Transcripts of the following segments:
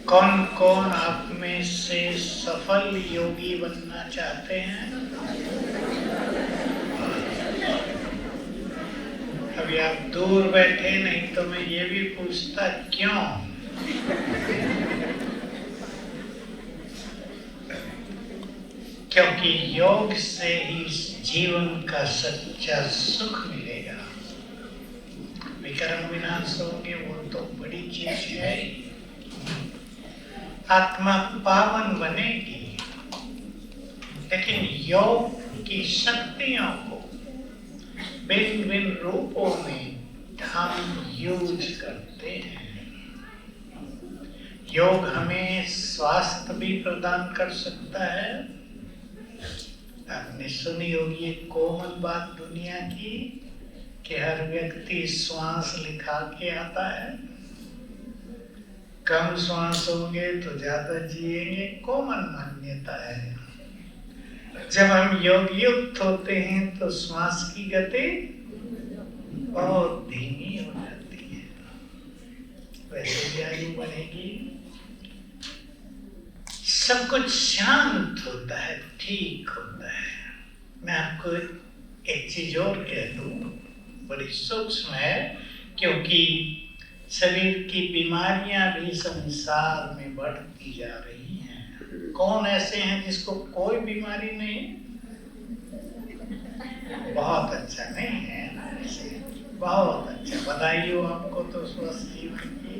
कौन कौन आप में से सफल योगी बनना चाहते हैं? अभी आप दूर बैठे, नहीं तो मैं ये भी पूछता क्यों। क्योंकि योग से ही जीवन का सच्चा सुख मिलेगा। विकर्म विनाश होंगे वो तो बड़ी चीज है, आत्मा पावन बनेगी, लेकिन योग की शक्तियों को भिन्न भिन्न रूपों में हम यूज करते हैं। योग हमें स्वास्थ्य भी प्रदान कर सकता है। आपने सुनी होगी एक कोमल बात दुनिया की कि हर व्यक्ति श्वास लिखा के आता है। कम श्वास होंगे तो ज्यादा जिएंगे, कॉमन मान्यता है। जब हम योग युक्त होते हैं तो श्वास की गति बहुत धीमी हो जाती है, वैसे भी आयु बढ़ेगी, सब कुछ शांत होता है, ठीक होता है। मैं आपको एक चीज और कह दूं, बड़ी सूक्ष्म है, क्योंकि शरीर की बीमारियां भी संसार में बढ़ती जा रही हैं। कौन ऐसे हैं जिसको कोई बीमारी नहीं? बहुत अच्छा, नहीं है ना ऐसे? बहुत अच्छा, बधाई हो आपको तो स्वस्थ जीवन की।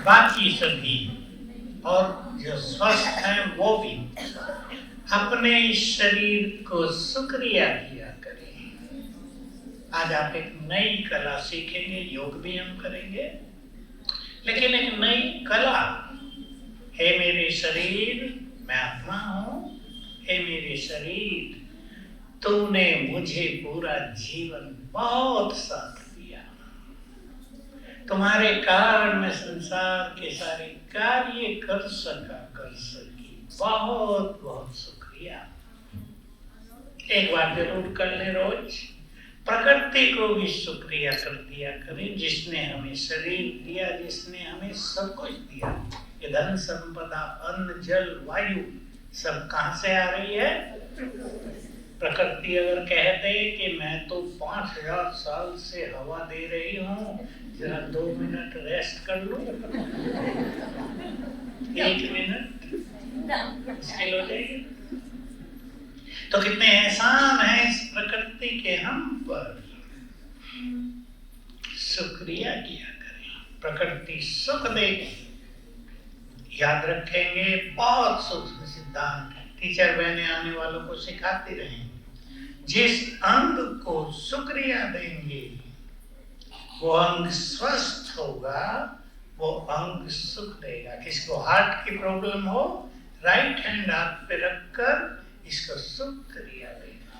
बाकी सभी और जो स्वस्थ हैं वो भी अपने इस शरीर को शुक्रिया किया करें। आज आप एक नई कला सीखेंगे, योग भी हम करेंगे, लेकिन एक नई कला। हे मेरे शरीर, मैं आत्मा हूं, हे मेरे शरीर, तूने मुझे पूरा जीवन बहुत साथ दिया, तुम्हारे कारण मैं संसार के सारे कार्य कर सकी, बहुत बहुत शुक्रिया। एक बार जरूर कर ले रोज। प्रकृति को भी शुक्रिया कर दिया करें, जिसने हमें शरीर दिया, जिसने हमें सब कुछ दिया। ये धन संपदा, अन्न, जल, वायु सब कहां से आ रही है? प्रकृति अगर कह दे कि मैं तो 5000 साल से हवा दे रही हूँ, जरा 2 मिनट रेस्ट कर लूं, 1 मिनट मुश्किल हो जाएगी। तो कितने एहसान है इस प्रकृति के हम पर। शुक्रिया किया करें, प्रकृति सुख देगी। याद रखेंगे, बहुत सूक्ष्म सिद्धांत है, टीचर बहने आने वालों को सिखाती रहें। जिस अंग को शुक्रिया देंगे वो अंग स्वस्थ होगा, वो अंग सुख देगा। किसको हार्ट की प्रॉब्लम हो, राइट हैंड हाथ पे रखकर इसको शुक्रिया देना।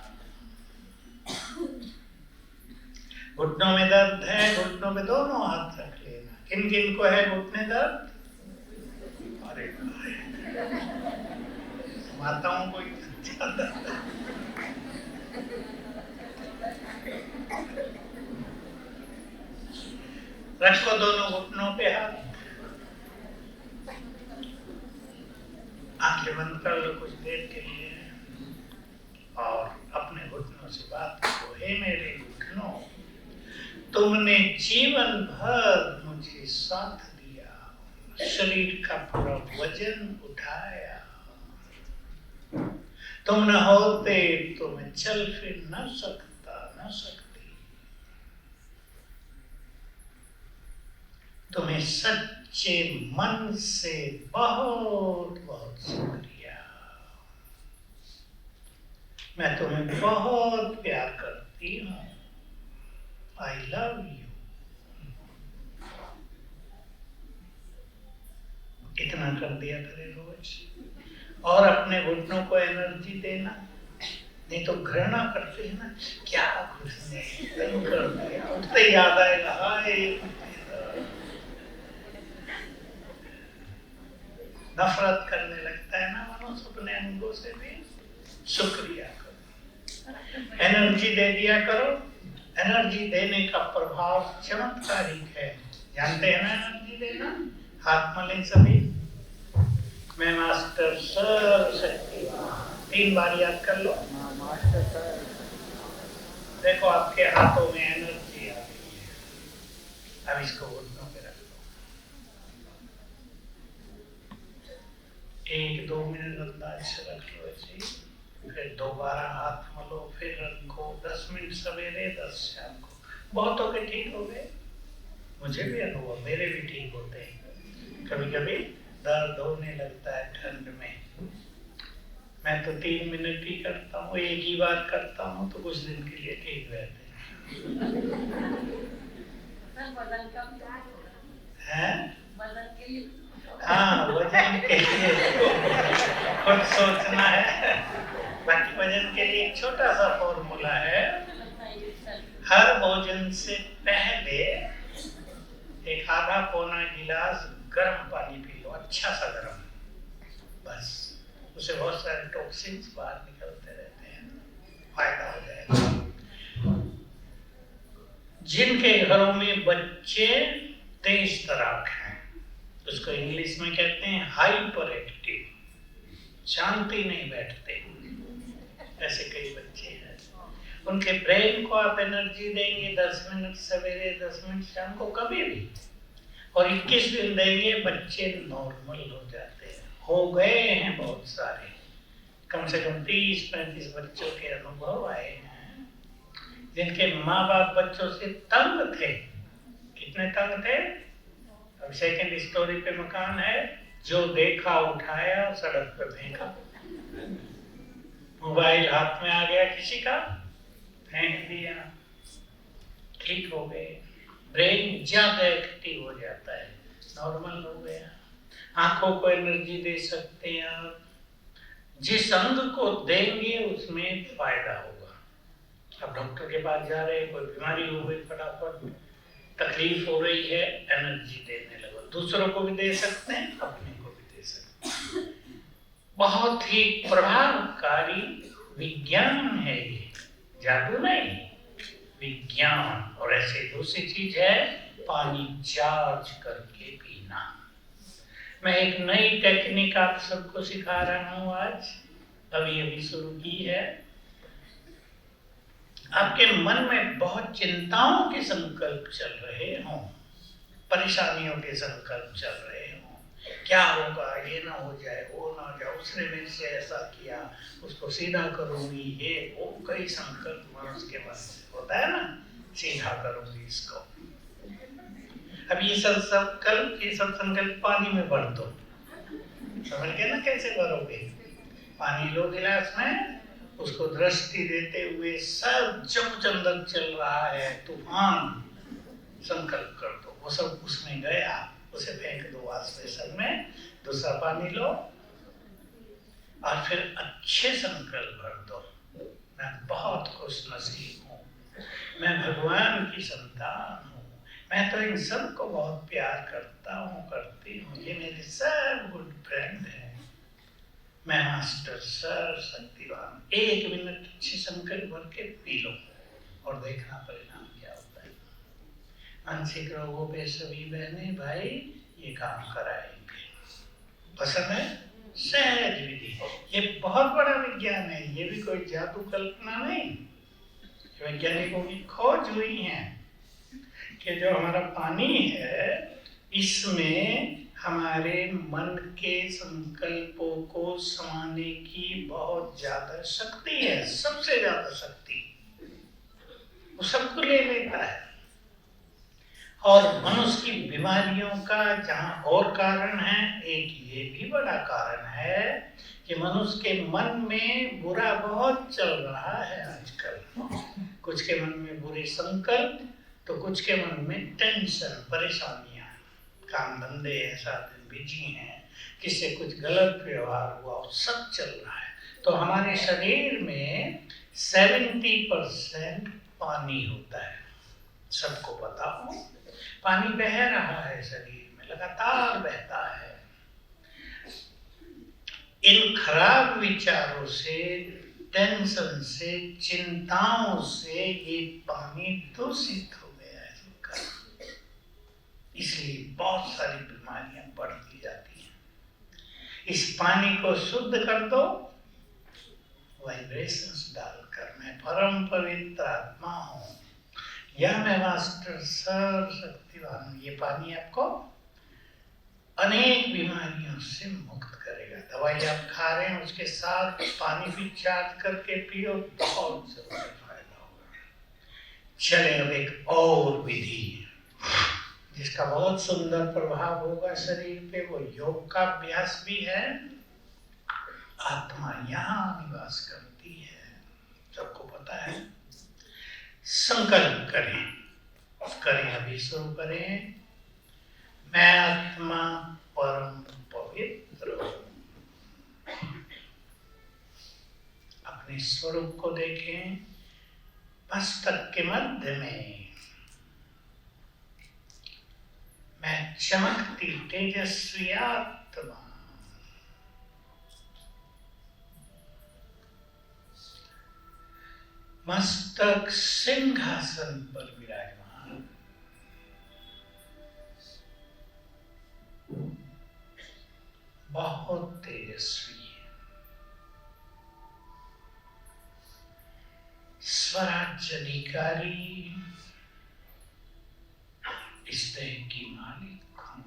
घुटनों में दर्द है, घुटनों में दोनों हाथ रख लेना। किन किन को है घुटने दर्द? अरे माताओं को ज्यादा रखो दोनों घुटनों पे हाथ, आंखें बंद कर लो कुछ देर के लिए और अपने घुटनों से बात करो। हे मेरे घुटनों, तुमने जीवन भर मुझे साथ दिया, शरीर का पूरा वजन उठाया, तुम न होते तो मैं चल फिर न सकता, न सकती। तुम्हें सच्चे मन से बहुत बहुत शुक्रिया। मैं तुम्हें बहुत प्यार करती हूँ, आई लव यू। इतना कर दिया करे रोज, और अपने घुटनों को एनर्जी देना। नहीं तो घृणा करते हैं ना, क्या घुटने कर दिया, उठते याद आएगा, हाय नफरत करने लगता है ना मनुष्य अपने अंगों से भी। शुक्रिया करो, एनर्जी दे दिया करो, एनर्जी देने का प्रभाव चमत्कारिक है। जानते हैं ना एनर्जी देना? हाथ मलें सभी। मैं मास्टर शक्तिवान 3 बार याद कर लो। Master sir. देखो आपके हाथों में एनर्जी आ गई है। अब इसको घुटनों पे रख लो। 1-2 मिनट अंदाज से रख लो ऐसे, फिर दोबारा हाथ मलो, फिर रखो। 10 मिनट सवेरे, 10 शाम को। बहुत हो गए, ठीक हो गए। मुझे भी अनुभव, मेरे भी ठीक होते हैं। कभी कभी दर्द होने लगता है ठंड में। मैं तो 3 मिनट ही करता हूँ, एक ही बार करता हूँ तो कुछ दिन के लिए ठीक रहते हैं। हाँ, वजन के लिए खुद सोचना है। बाकी वजन के लिए एक छोटा सा फॉर्मूला है। हर भोजन से पहले एक आधा पौना गिलास गर्म पानी पी लो, अच्छा सा गर्म। बस उससे बहुत सारे टॉक्सिन्स बाहर निकलते रहते हैं, फायदा हो जाएगा। जिनके घरों में बच्चे तेज तराक हैं, उसको इंग्लिश में कहते हैं हाइपर एक्टिव, शांति नहीं बैठते, ऐसे कई बच्चे हैं। उनके ब्रेन को आप एनर्जी देंगे 10 मिनट सवेरे, 10 मिनट शाम को, कभी भी, और 21 दिन देंगे, बच्चे नॉर्मल हो जाते हैं। हो गए हैं बहुत सारे, कम से कम 30-35 बच्चों के अनुभव आए हैं, जिनके माँ बाप बच्चों से तंग थे। कितने तंग थे? अब सेकंड स्टोरी पे मकान है, जो देखा उठाया सड़क पे फेंका। मोबाइल हाथ में आ गया किसी का, फेंक दिया, ठीक हो गए। ब्रेन ज्यादा एक्टिव हो जाता है, नॉर्मल हो गया। आंखों को एनर्जी दे सकते हैं आप, जिस अंग को देंगे उसमें फायदा होगा। अब डॉक्टर के पास जा रहे हैं, कोई बीमारी हो गई, फटाफट तकलीफ हो रही है, एनर्जी देने लगो। दूसरों को भी दे सकते हैं, अपने को भी दे सकते हैं। बहुत ही प्रभावकारी विज्ञान है ये, जादू नहीं, विज्ञान। और ऐसे दूसरी चीज है पानी चार्ज करके पीना। मैं एक नई टेक्निक आप सबको सिखा रहा हूं आज, अभी शुरू की है। आपके मन में बहुत चिंताओं के संकल्प चल रहे हों, परेशानियों के संकल्प चल रहे हों, क्या होगा, ये ना हो जाए, वो ना हो जाए, उसने मेरे से ऐसा किया, उसको सीधा करूंगी, ये वो कई संकल्प मनुष्य के मन से होता है ना, सीधा करूंगी इसको। अब ये सब संकल्प पानी में भर दो। समझ गए ना कैसे भरोगे? पानी लो गिलास में, उसको दृष्टि देते हुए सब चमचंदन चल रहा है, तूफान, संकल्प कर दो, वो सब उसमें गया, उसे फेंक दो वाष्पेशन में। दूसरा पानी लो और फिर अच्छे संकल्प भर दो। मैं बहुत खुश नसीब हूँ, मैं भगवान की संतान हूँ, मैं तो इन सब को बहुत प्यार करता हूँ, करती हूँ, ये मेरे सब गुड फ्रेंड हैं, मैं मास्टर शक्तिवान। 1 मिनट अच्छे संकल्प भर के पी लो और देखना परिणाम क्या होता है। मानसिक रोगों पे सभी बहने भाई ये काम कराएंगे। पसंद है? सहज विधि, ये बहुत बड़ा विज्ञान है, ये भी कोई जादू कल्पना नहीं। वैज्ञानिकों की खोज हुई है कि जो हमारा पानी है, इसमें हमारे मन के संकल्पों को समाने की बहुत ज्यादा शक्ति है, सबसे ज्यादा शक्ति। वो सबको ले लेता है। और मनुष्य की बीमारियों का जहाँ और कारण है, एक ये भी बड़ा कारण है कि मनुष्य के मन में बुरा बहुत चल रहा है आजकल। कुछ के मन में बुरे संकल्प, तो कुछ के मन में टेंशन, परेशानियां, काम धंधे ऐसा बिजी हैं, किससे कुछ गलत व्यवहार हुआ, सब चल रहा है। तो हमारे शरीर में 70% पानी होता है, सबको पता हो। पानी बह रहा है शरीर में, लगातार बहता है। इन खराब विचारों से टेंशन से, चिंताओं से ये पानी दूषित हो गया है इनका। इसलिए बहुत सारी बीमारियां बढ़ती जाती हैं। इस पानी को शुद्ध कर दो, वाइब्रेशंस डालकर। मैं परम पवित्र आत्मा हूं, या मैं मास्टर सर्वशक्तिवान हूं। ये पानी आपको अनेक बीमारियों से मुक्त करेगा। दवाई आप खा रहे हैं, उसके साथ पानी भी चार्ज करके पियो, बहुत जरूर फायदा होगा। चले अब एक और विधि जिसका बहुत सुंदर प्रभाव होगा शरीर पे, वो योग का अभ्यास भी है। आत्मा यहाँ निवास करती है, सबको पता है। संकल्प करें अभी शुरू करें। मैं आत्मा परम पवित्र हूं। अपने स्वरूप को देखें। मस्तक के मध्य में मैं चमकती तेजस्वी आत्मा, मस्तक सिंहासन पर विराजमान, बहुत तेजस्वी है। स्वराज्य अधिकारी, इस देह की मालिक हूं।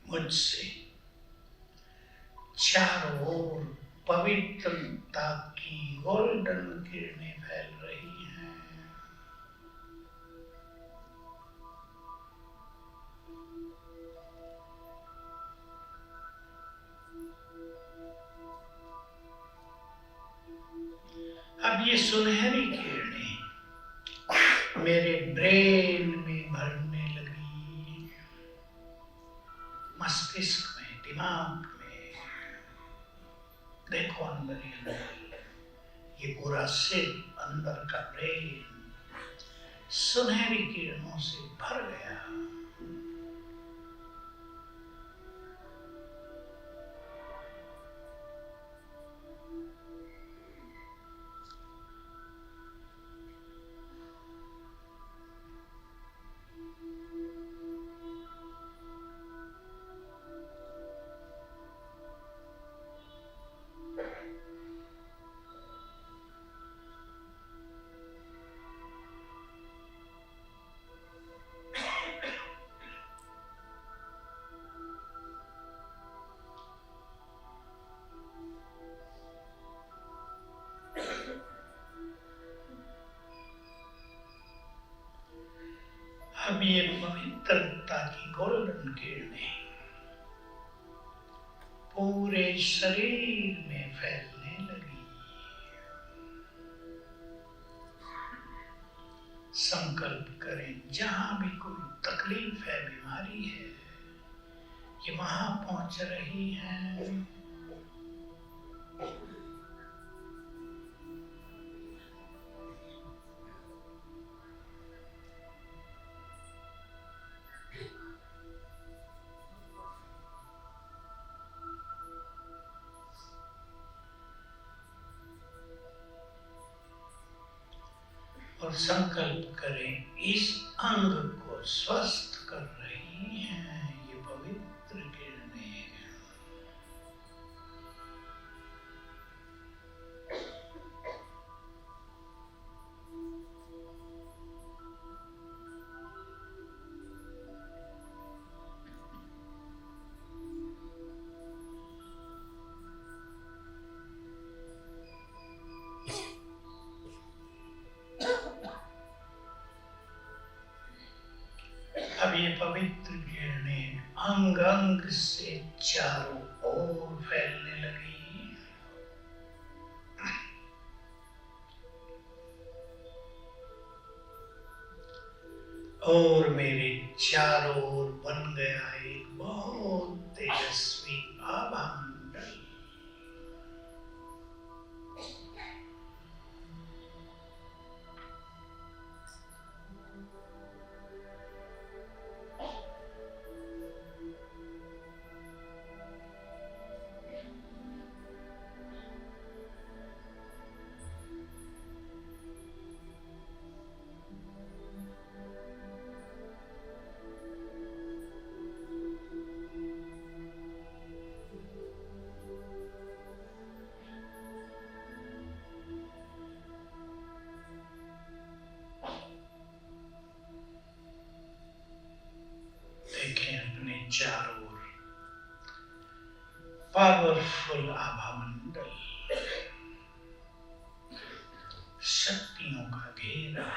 मुझसे चारों ओर पवित्रता की गोल्डन किरणें फैल रही हैं। अब ये सुनहरी किरणें मेरे ब्रेन में भरने लगी, मस्तिष्क में, दिमाग में। देखो अंदर ही अंदर ये पूरा सिर, अंदर का ब्रेन सुनहरी किरणों से भर गया। अब ये पवित्रता की गोल्डन किरणें पूरे शरीर में फैलने लगी। संकल्प करें, जहां भी कोई तकलीफ है, बीमारी है, ये वहां पहुंच रही है। और संकल्प करें, इस अंग को स्वस्थ कर रही हैं ये पवित्र किरणें। अब ये पवित्र किरणें अंग अंग से चारों ओर फैलने लगी। और मेरे चारों ओर बन गया एक बहुत तेजस्वी आभामंडल। पावरफुल आभा मंडल, शक्तियों का घेरा,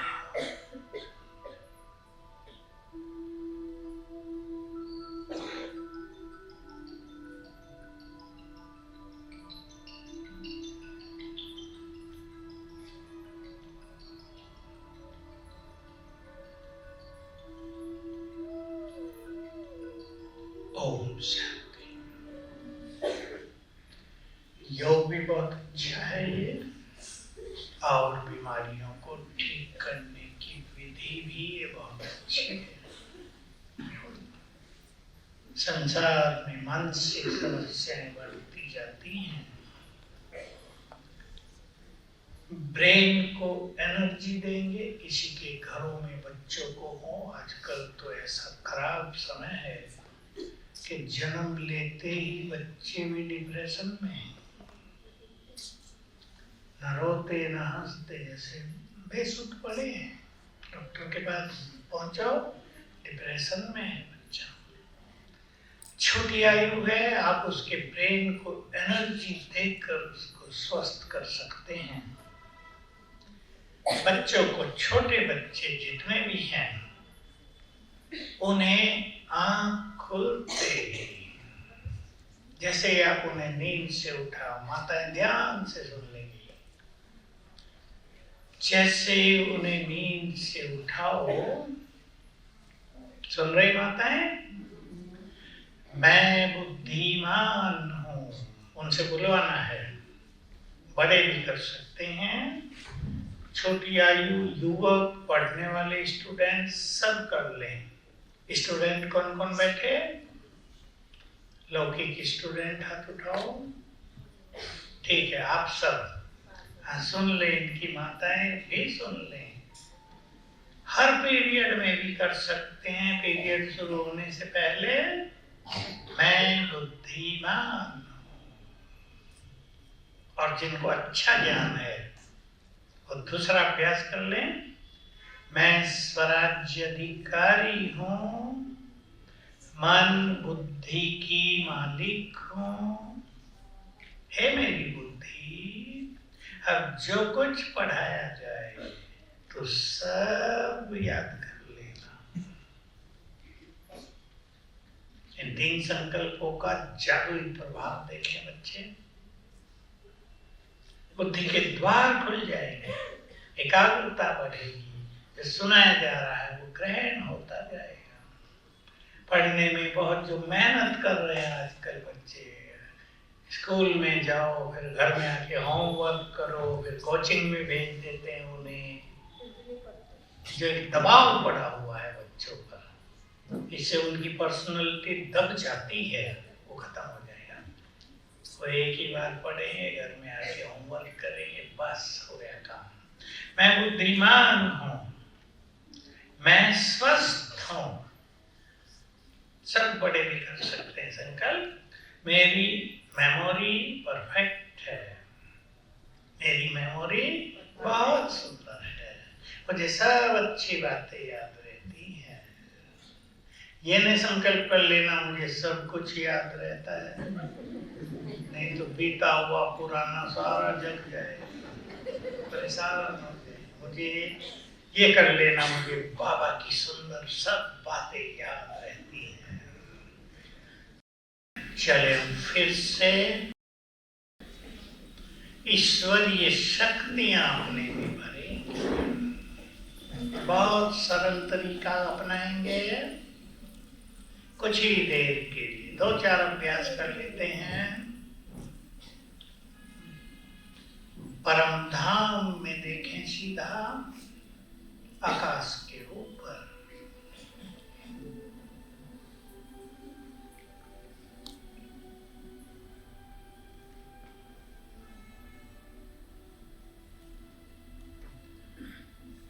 ओम शांति। योग भी बहुत अच्छा है ये, और बीमारियों को ठीक करने की विधि भी ये बहुत अच्छी है। संसार में मानसिक समस्याएं बढ़ती जाती हैं। ब्रेन को एनर्जी देंगे, किसी के घरों में बच्चों को हो, आजकल तो ऐसा खराब समय है कि जन्म लेते ही बच्चे भी डिप्रेशन में हैं, न रोते न हंसते, जैसे बेसुध पड़े हैं। डॉक्टर के पास पहुंचाओ, डिप्रेशन में है बच्चा। छोटी आयु है, आप उसके ब्रेन को एनर्जी देकर उसको स्वस्थ कर सकते हैं। बच्चों को, छोटे बच्चे जितने भी हैं, उन्हें आंख खुलते ही, जैसे आप उन्हें नींद से उठाओ, माताएं ध्यान से सुन लेंगी, जैसे उन्हें नींद से उठाओ, सुन रही माताएं, मैं बुद्धिमान हूं, उनसे बुलवाना है। बड़े भी कर सकते हैं, छोटी आयु, युवक, पढ़ने वाले स्टूडेंट सब कर लें। स्टूडेंट कौन कौन बैठे? लौकिक स्टूडेंट हाथ उठाओ। ठीक है, आप सब सुन लें, इनकी माताएं भी सुन लें। हर पीरियड में भी कर सकते हैं। पीरियड शुरू होने से पहले मैं बुद्धिमान हूं, और जिनको अच्छा ज्ञान है वो दूसरा अभ्यास कर लें, मैं स्वराज्य अधिकारी हूं, मन बुद्धि की मालिक हूं, हे मेरी बुद्धि, अब जो कुछ पढ़ाया जाए तो सब याद कर लेना। इन 3 संकल्पों का जादुई प्रभाव देखें बच्चे, बुद्धि के द्वार खुल जाएंगे, एकाग्रता बढ़ेगी, जो सुनाया जा रहा है वो ग्रहण होता जाएगा। पढ़ने में बहुत जो मेहनत कर रहे हैं आजकल बच्चे, स्कूल में जाओ, फिर घर में आके होमवर्क करो, फिर कोचिंग में भेज देते हैं उन्हें, जो एक दबाव पड़ा हुआ है बच्चों पर, इससे उनकी पर्सनालिटी दब जाती है, वो खत्म हो जाएगा। वो एक ही बार पढ़ेंगे, घर में आके होमवर्क करेंगे, बस हो गया काम। मैं बुद्धिमान हूं, मैं स्वस्थ हूं, सब बड़े भी कर सकते हैं संकल्प। मेरी मेमोरी परफेक्ट है, मेरी मेमोरी बहुत सुंदर है, मुझे सब अच्छी बातें याद रहती हैं। ये नहीं संकल्प कर लेना मुझे सब कुछ याद रहता है, नहीं तो बीता हुआ पुराना सारा जग जाए, परेशान हो जाए। मुझे ये कर लेना, मुझे बाबा की सुंदर सब बातें याद रहती हैं। चले फिर से ईश्वरीय शक्तियां अपने में भरेंगे, बहुत सरल तरीका अपनाएंगे। कुछ ही देर के लिए 2-4 अभ्यास कर लेते हैं। परम धाम में देखें सीधा, आकाश के ऊपर।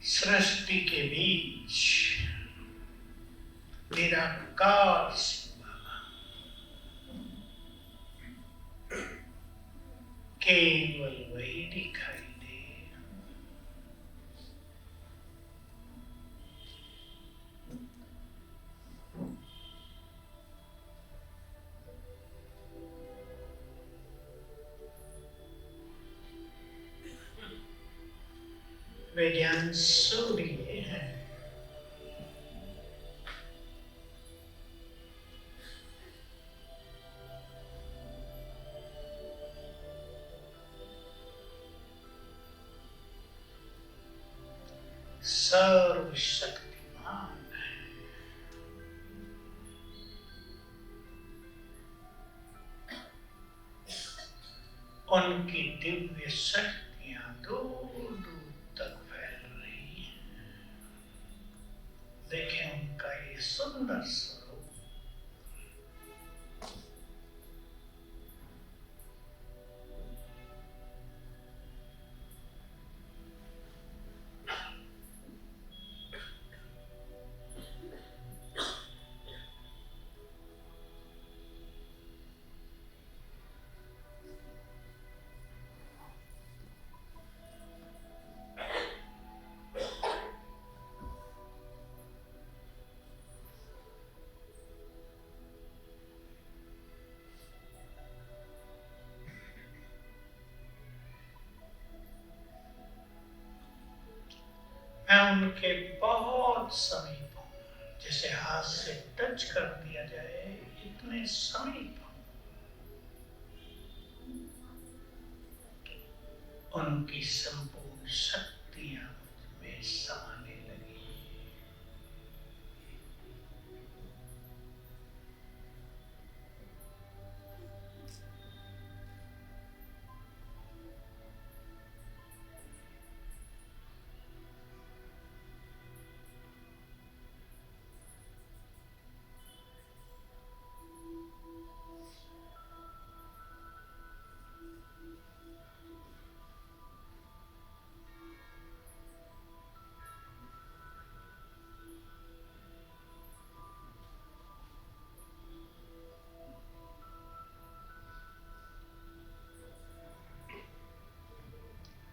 सृष्टि के बीच निराकार केवल वही दिखाई दे। वे ज्ञान सूर्य हैं। सर्वशक्तिमान है। उनकी दिव्य शक्तियां दूर दूर तक फैल रही हैं। देखें उनका ये सुंदर स्वरूप। मैं उनके बहुत समीप हूँ, जिसे हाथ से टच कर दिया जाए इतने समीप हूँ। उनकी संपूर्ण शक्तियां मुझमें समाने लगी।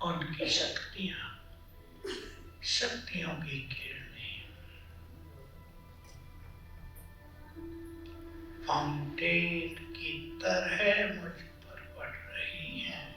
उनकी शक्तियों की किरणें फाउंटेन की तरह मुझ पर पड़ रही हैं।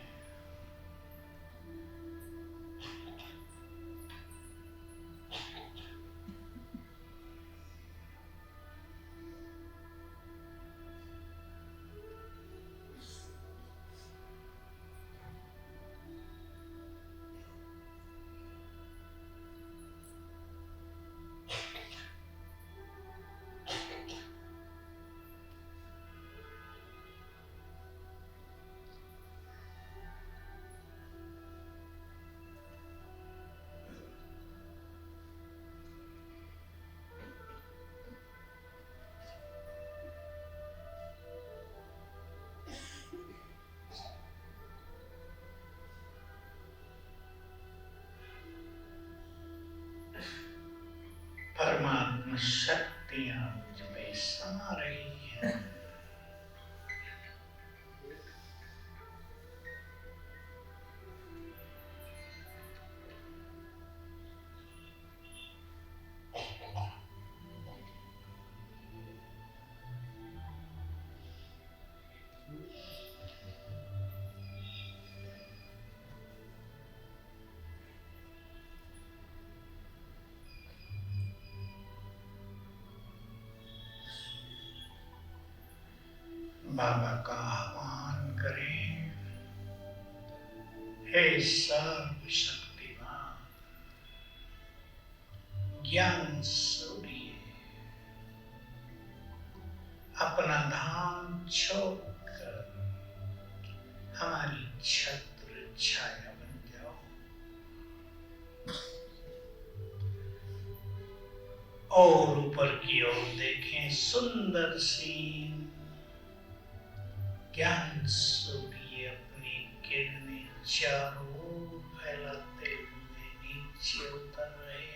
परमात्मा शक्तियां मुझ में समा रही हैं। बाबा का आह्वान करें, हे सर्वशक्तिमान ज्ञान सूर्य, अपना धाम छोड़कर हमारी छत्र छाया बन जाओ और ऊपर की ओर देखें सुंदर सीन। ज्ञान सूर्य अपनी किरणें चारों ओर फैलाते हुए नीचे उतर रहे हैं।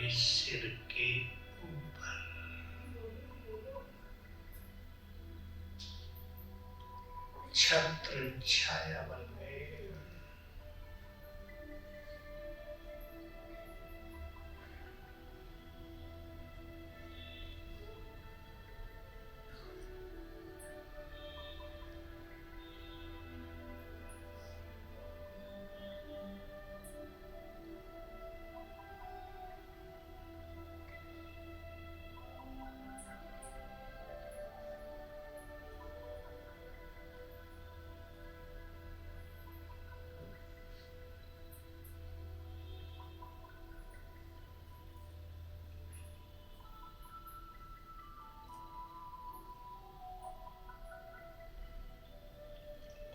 तुम्हारे सिर के ऊपर। छत्र छाया बन गए।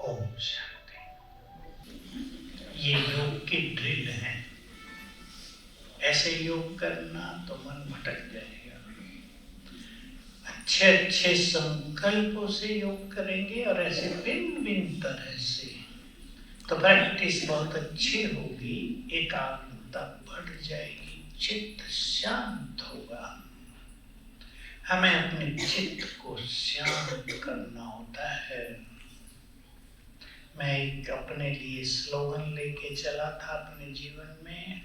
ओम शांति। ये योग की ड्रिल है। ऐसे योग करना तो मन भटक जाएगा। अच्छे अच्छे संकल्पों से योग करेंगे और ऐसे भिन्न भिन्न तरह से तो प्रैक्टिस बहुत अच्छी होगी। एकाग्रता बढ़ जाएगी, चित्त शांत होगा। हमें अपने चित्त को शांत करना होता है। मैं एक अपने लिए स्लोगन लेके चला था अपने जीवन में,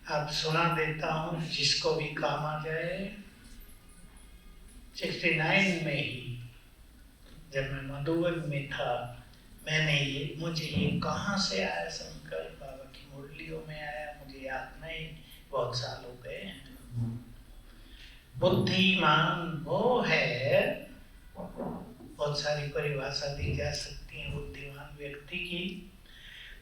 अब सुना देता हूँ जिसको भी काम आ जाए। 69 में ही जब मैं मधुबन में था, मुझे ये कहाँ से आया संकल्प, बाबा की मुरलियों में आया, मुझे याद नहीं, बहुत साल हो गए हैं। बुद्धिमान वो है, बहुत सारी परिभाषा दी जा सकती है बुद्धिमान व्यक्ति की।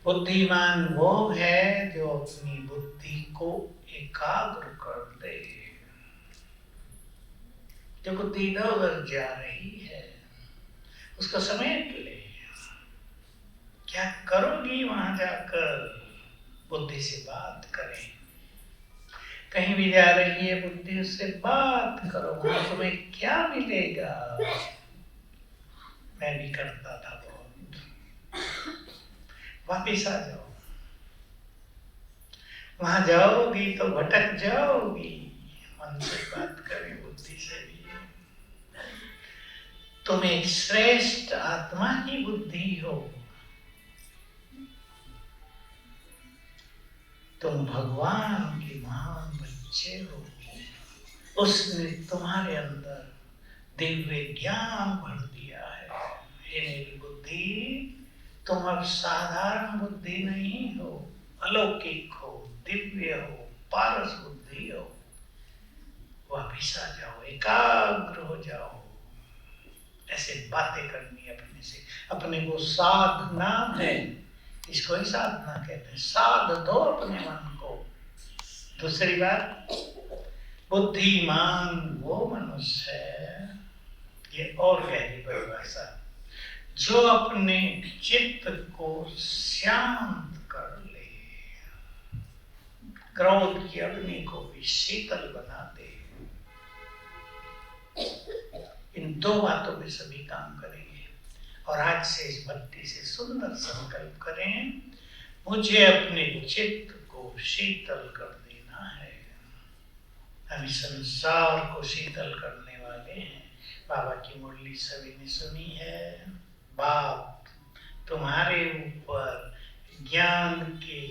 बुद्धिमान वो है जो अपनी बुद्धि को एकाग्र कर दे। जो बुद्धि इधर उधर जा रही है उसको समेट ले। क्या करोगी वहां जाकर? बुद्धि से बात करें। कहीं भी जा रही है बुद्धि, उससे बात करो। वहां तुम्हें क्या मिलेगा? मैं भी करता था बहुत। वापिस आ जाओ। वहां जाओगी तो भटक जाओगी। मन से बात करें, बुद्धि से भी। तुम एक श्रेष्ठ आत्मा की बुद्धि हो। तुम भगवान के महान बच्चे हो। उसने तुम्हारे अंदर दिव्य ज्ञान भर दिया है। हे मेरी बुद्धि, तुम अब साधारण बुद्धि नहीं हो, अलौकिक हो, दिव्य हो, पारस बुद्धि हो। वापिस आ जाओ, एकाग्र हो जाओ। ऐसे बातें करनी अपने से। अपने को साधना है, इसको ही साधना कहते हैं। साध दो अपने मन को। दूसरी बात, बुद्धिमान वो मनुष्य है, ये और गहरी परिभाषा, जो अपने चित्त को शांत कर ले, क्रोध की अग्नि को भी शीतल बना दे। इन दो बातों पे सभी काम करेंगे। और आज से इस भक्ति से सुंदर संकल्प करें, मुझे अपने चित्त को शीतल कर देना है। हम इस संसार को शीतल करने वाले हैं। बाबा की मुरली सभी ने सुनी है। बाप तुम्हारे ऊपर ज्ञान के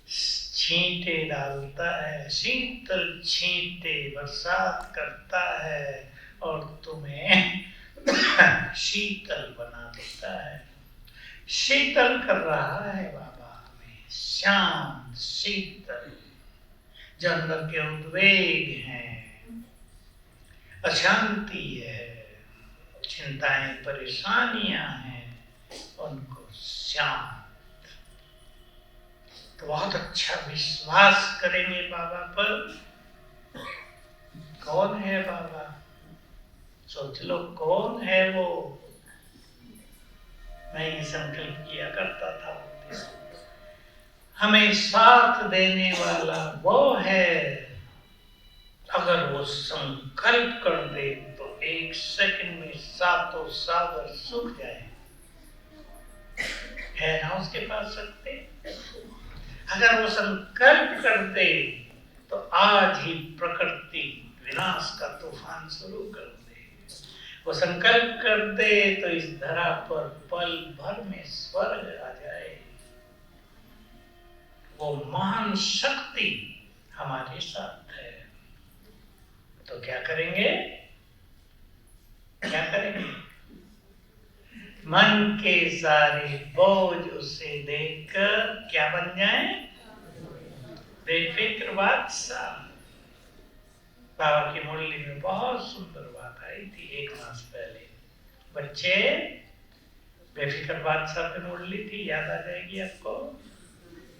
छींटे डालता है, शीतल छींटे बरसात करता है और तुम्हें शीतल बना देता है। शीतल कर रहा है बाबा हमें, शांत शीतल। जो अंदर के उद्वेग हैं, अशांति है, चिंताएं परेशानियां हैं, उनको शांत। तो बहुत अच्छा विश्वास करेंगे बाबा पर। कौन है बाबा? सोच लो कौन है वो। मैं ये संकल्प किया करता था, हमें साथ देने वाला वो है। अगर वो संकल्प कर दे तो 1 सेकंड में सातों सागर सूख जाए। है ना उसके पास सकते? अगर वो संकल्प कर दे तो आज ही प्रकृति विनाश का तूफान शुरू कर दे। वो संकल्प कर दे तो इस धरा पर पल भर में स्वर्ग आ जाए। वो महान शक्ति हमारे साथ है। तो क्या करेंगे? क्या करेंगे? मन के सारे बोझ उसे देखकर क्या बन जाए? बेफिक्र बादशाह। बाबा की मुरली में बहुत सुंदर बात आई थी 1 मास पहले। बच्चे, बेफिक्र बादशाह पे मुरली थी, याद आ जाएगी आपको।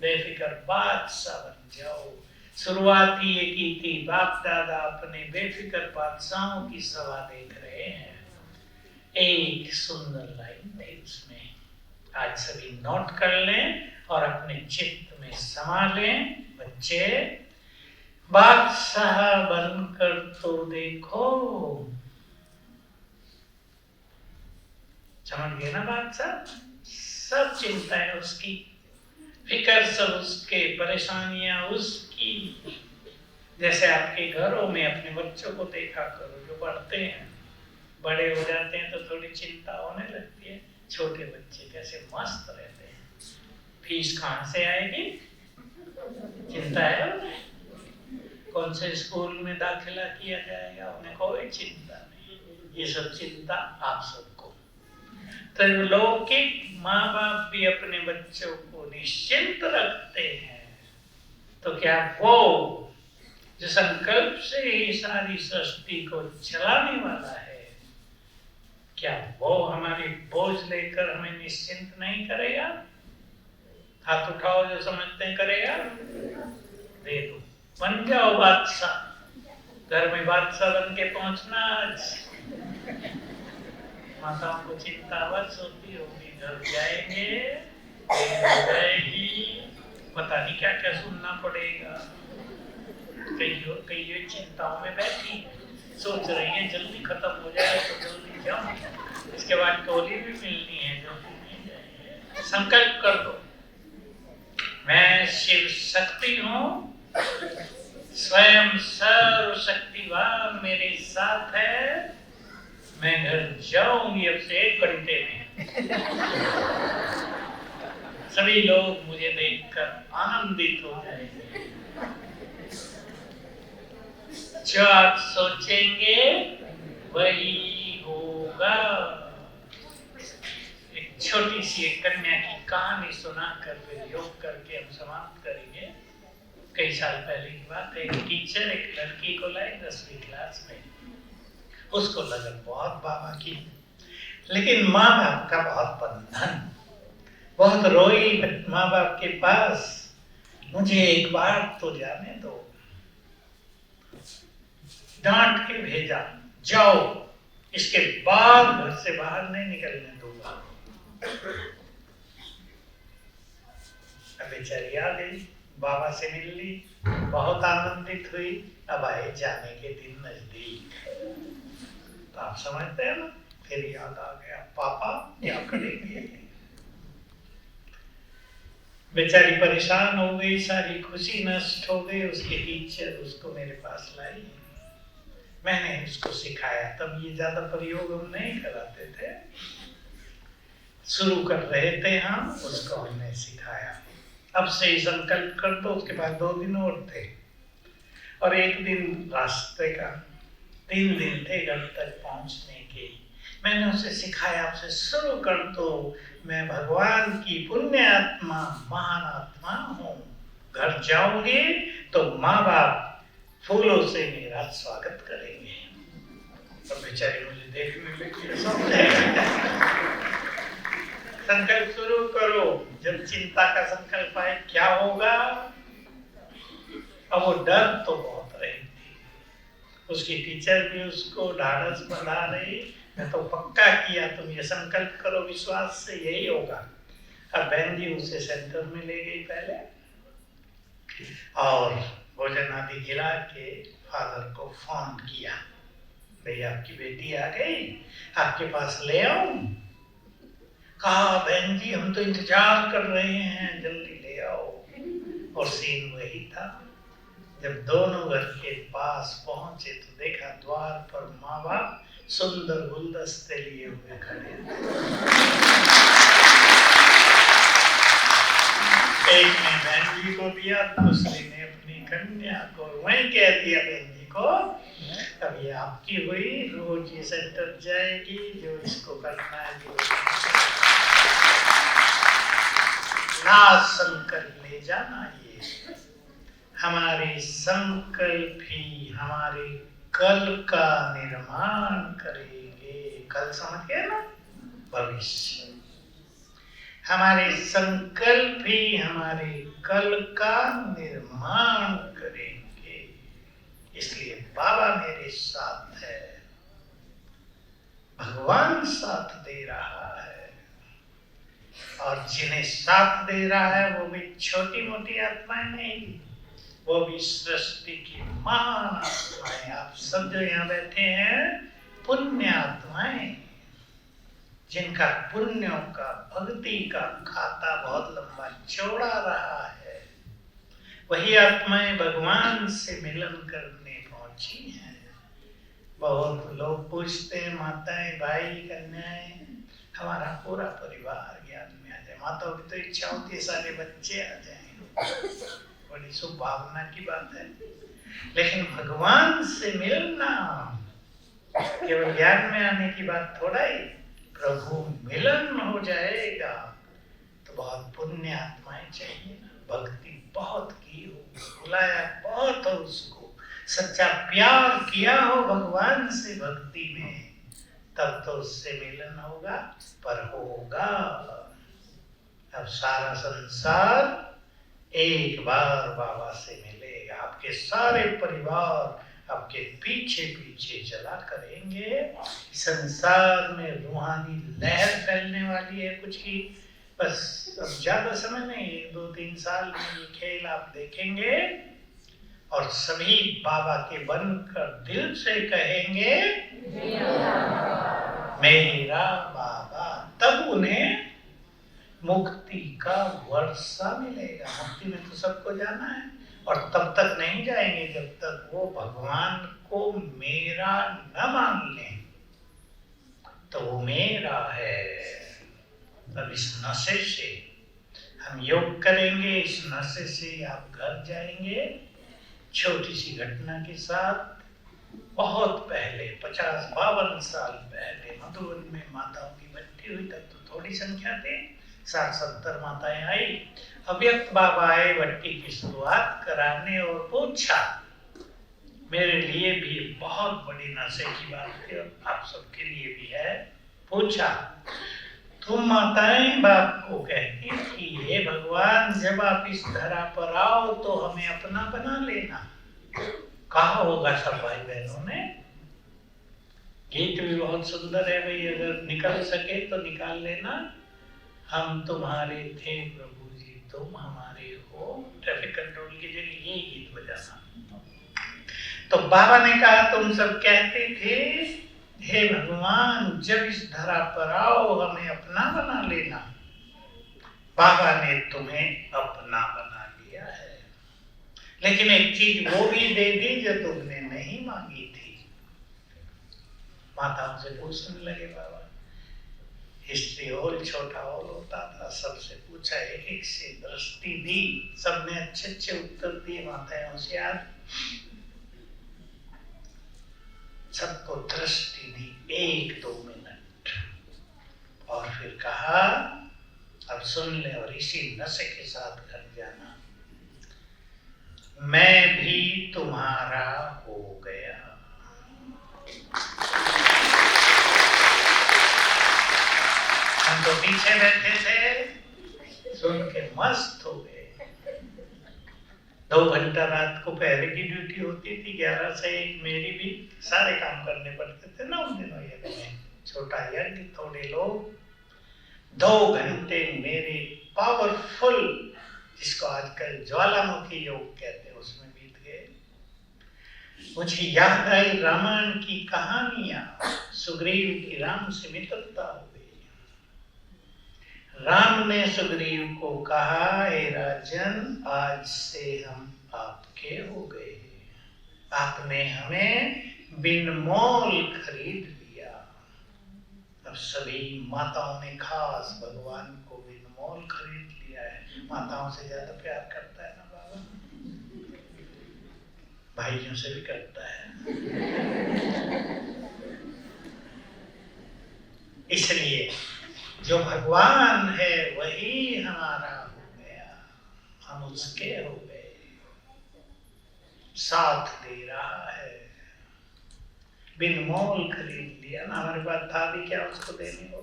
बेफिक्र बादशाह बन जाओ। शुरुआत ही ये की थी, बाप दादा अपने बेफिक्र बादशाहों की सभा देख रहे हैं। एक सुंदर लाइन थी उसमें, आज सभी नोट कर लें और अपने चित्त में समा लें। बच्चे, बादशाह बनकर तो देखो। समझ गए ना? बादशाह सब चिंता है उसकी, फिक्र सब उसके, परेशानियां उसकी। जैसे आपके घरों में अपने बच्चों को देखा करो, जो पढ़ते हैं, बड़े हो जाते हैं तो थोड़ी चिंता होने लगती है। छोटे बच्चे कैसे मस्त रहते हैं। फीस कहाँ से आएगी? चिंता है। कौन से स्कूल में दाखिला किया जाएगा? उन्हें कोई चिंता नहीं। ये सब चिंता आप सबको। तो लौकिक माँ बाप भी अपने बच्चों को निश्चिंत रखते हैं, तो क्या वो जो संकल्प से ही सारी सृष्टि को चलाने वाला है, क्या वो हमारी बोझ लेकर हमें निश्चिंत नहीं करेगा? हाथ उठाओ जो समझते हैं करेगा। दे दो, बन जाओ बादशाह। घर में बादशाह बन के पहुंचना। आज माताओं को चिंता अवश्य होती होगी, घर जाएंगे, जाएगी, पता नहीं क्या क्या सुनना पड़ेगा। कई चिंताओं में बैठी सोच रही है जल्दी खत्म हो जाए तो जल्दी जाऊं, इसके बाद टोली भी मिलनी है, जल्दी नहीं जाएंगे। संकल्प कर दो, मैं शिव शक्ति हूँ, स्वयं सर्वशक्तिवान मेरे साथ है, मैं घर जाऊंगी अब से 1 घंटे में। सभी लोग मुझे देखकर आनंदित हो जाएंगे। जो आप सोचेंगे वही होगा। एक छोटी सी एक कन्या की कहानी सुनाकर फिर योग करके हम समाप्त करेंगे। कई साल पहले की बात है। एक टीचर एक लड़की को लाए 10वीं क्लास में। उसको लगन बहुत बाबा की, लेकिन माँ बाप का बहुत बंधन। बहुत रोई माँ बाप के पास, मुझे एक बार तो जाने दो। डांट के भेजा, जाओ इसके बाद घर से बाहर नहीं निकलने दूंगा। बेचारी आ गई, बाबा से मिल ली, बहुत आनंदित हुई। अब आए जाने के दिन नजदीक, तो आप समझते हैं ना, फिर याद आ गया पापा क्या करेंगे। बेचारी परेशान हो गई, सारी खुशी नष्ट हो गई। उसके टीचर उसको मेरे पास लाई, मैंने उसको सिखाया। तब ये ज्यादा प्रयोग हम नहीं कराते थे, शुरू कर रहे थे हम, उसको हमने सिखाया। अब से ही संकल्प कर दो, उसके बाद 2 दिन और थे और 1 दिन रास्ते का, 3 दिन थे घर तक पहुंचने के। मैंने उसे सिखाया, आपसे शुरू कर दो, मैं भगवान की पुण्य आत्मा, महान आत्मा हूँ। घर जाऊंगी तो माँ बाप फूलों से मेरा स्वागत करेंगे। और बेचारी मुझे देखने लगी। संकल्प शुरू करो। जब चिंता का संकल्प आए क्या होगा? अब वो डर तो बहुत रही थी, उसकी टीचर भी उसको ढाढ़स बढ़ा रही। मैं तो पक्का किया, तुम ये संकल्प करो विश्वास से, यही होगा। अब बहन जी उसे सेंटर में ले गई पहले, और भोजन आदि खिला के फादर को फोन किया, भैया आपकी बेटी आ गई, आपके पास ले आऊं? कहा बहन जी हम तो इंतजार कर रहे हैं, जल्दी ले आओ। और सीन वही था, जब दोनों घर के पास पहुंचे तो देखा द्वार पर माँ बाप सुंदर गुलदस्ते लिए हुए खड़े। एक ने बहन जी को दिया, दूसरी ने अपनी कन्या को। वहीं कह दिया बहन जी को, अब ये आपकी हुई, रोज ये सेंटर जाएगी, जो इसको करना है ना संकल्प ले जाना। ये हमारे संकल्प ही हमारे कल का निर्माण करेंगे। कल समझ गए ना, भविष्य। हमारे संकल्प ही हमारे कल का निर्माण करेंगे। इसलिए बाबा मेरे साथ है, भगवान साथ दे रहा है। और जिन्हें साथ दे रहा है वो भी छोटी मोटी आत्माएं नहीं, वो भी सृष्टि की महान आत्माएं। आप सब जो यहाँ बैठे हैं पुण्य आत्माएं, जिनका पुण्यों का, भक्ति का खाता बहुत लंबा चौड़ा रहा है। वही आत्माएं भगवान से मिलन करने पहुंची हैं। बहुत लोग पूछते हैं, माताएं, भाई, कन्याएं, हमारा पूरा परिवार ज्ञान में आ जाए। माताओं की तो इच्छा होती है सारे बच्चे आ जाएं, बड़ी शुभभावना की बात है। लेकिन भगवान से मिलना केवल ज्ञान में आने की बात थोड़ा ही, प्रभु मिलन हो जाएगा तो बहुत पुण्य आत्माएं चाहिए ना। भक्ति बहुत की हो, बुलाया बहुत हो उसको, सच्चा प्यार किया हो भगवान से भक्ति में, तब तो उससे मिलन होगा। पर होगा। अब सारा संसार एक बार बाबा से मिलेगा। आपके सारे परिवार आपके पीछे पीछे चला करेंगे। संसार में रूहानी लहर फैलने वाली है कुछ की। बस अब ज्यादा समय नहीं, 2-3 साल में ये खेल आप देखेंगे और सभी बाबा के बनकर दिल से कहेंगे मेरा बाबा। तब उन्हें मुक्ति का वर्षा मिलेगा। मुक्ति में तो सबको जाना है, और तब तक नहीं जाएंगे जब तक वो भगवान को मेरा न मान लें। तो वो मेरा है। तब इस नशे से हम योग करेंगे, इस नशे से आप घर जाएंगे। छोटी सी घटना के साथ, बहुत पहले 50-52 साल पहले मधुबन में माताओं की भट्टी हुई। तब तो थोड़ी संख्या थी, 60-70 माताएं आई। अव्यक्त बाबा आए भट्टी की शुरुआत कराने और पूछा, मेरे लिए भी बहुत बड़ी नशे की बात थी और आप सबके लिए भी है। पूछा, तुम माताएं बाप को कहती थी, हे भगवान जब आप इस धरा पर आओ तो हमें अपना बना लेना। कहा होगा सब भाई बहनों ने। गीत भी बहुत सुंदर है भाई, अगर निकल सके तो निकाल लेना। हम तुम्हारे थे प्रभु जी, तुम हमारे हो। ट्रैफिक कंट्रोल की जगह यही गीत बजाना। तो बाबा ने कहा, तुम सब कहते थे हे भगवान जब इस धरा पर आओ हमें अपना बना लेना। बाबा ने तुम्हें अपना बना लिया है, लेकिन एक चीज वो भी दे दी जो तुमने नहीं मांगी थी। माताओं से पूछने लगे बाबा। हिस्ट्री हॉल छोटा हॉल होता था, सबसे पूछा, एक एक से दृष्टि दी, सबने अच्छे अच्छे उत्तर दिए। माताएं होशियार, सबको दृष्टि दी 1-2 मिनट, और फिर कहा अब सुन ले और इसी नशे के साथ घर जाना। मैं भी तुम्हारा हो गया। हम तो पीछे बैठे थे, सुन के मस्त हो गए। 2 घंटा रात को पहले की ड्यूटी होती थी, 11 से 1 मेरी भी। सारे काम करने पड़ते थे ना उन दिनों। ये में छोटा यज्ञ, थोड़े लोग, 2 घंटे मेरे पावरफुल, जिसको आजकल ज्वालामुखी योग कहते हैं, उसमें बीत गए। मुझे याद आई रामायण की कहानियां। सुग्रीव की राम से मित्रता हो गई। राम ने सुग्रीव को कहा, हे राजन आज से हम आपके हो गए। आपने हमें बिन मोल खरीद लिया। अब सभी माताओं ने खास भगवान को बिन मोल खरीद लिया है। माताओं से ज्यादा प्यार करता है ना बाबा, भाइयों से भी करता है। इसलिए जो भगवान है वही हमारा हो गया, हम उसके हो गए। साथ दे रहा है, बिन मोल खरीद लिया ना। हमारे पास था भी क्या उसको देने को।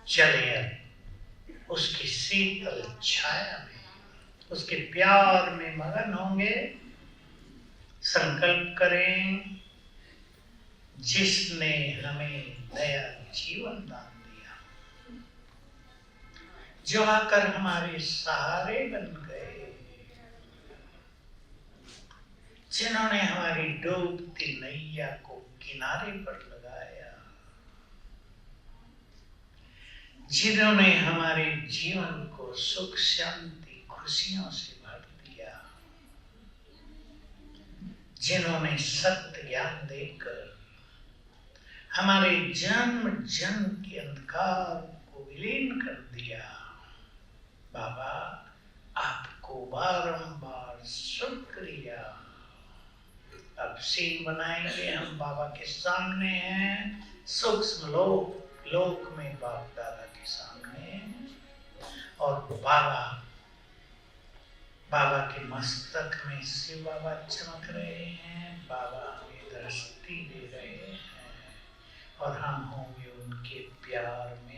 चले उसकी शीतल छाया में, उसके प्यार में मगन होंगे। संकल्प करें, जिसने हमें नया जीवन दान दिया, जो आकर हमारे सहारे बन गए, जिन्होंने हमारी डूबती नैया को किनारे पर लगाया, जिन्होंने हमारे जीवन को सुख शांति खुशियों से भर दिया, जिन्होंने सत्य ज्ञान देकर हमारे जन्म जन्म के अंधकार को विलीन कर दिया। बाबा आपको बारंबार शुक्रिया। अब सीन बनाएंगे, हम बाबा के सामने हैं, सूक्ष्म लोक में बाप दादा के सामने, और बाबा के मस्तक में शिव बाबा चमक रहे हैं। बाबा हमें दृष्टि दे रहे हैं और हम होंगे उनके प्यार में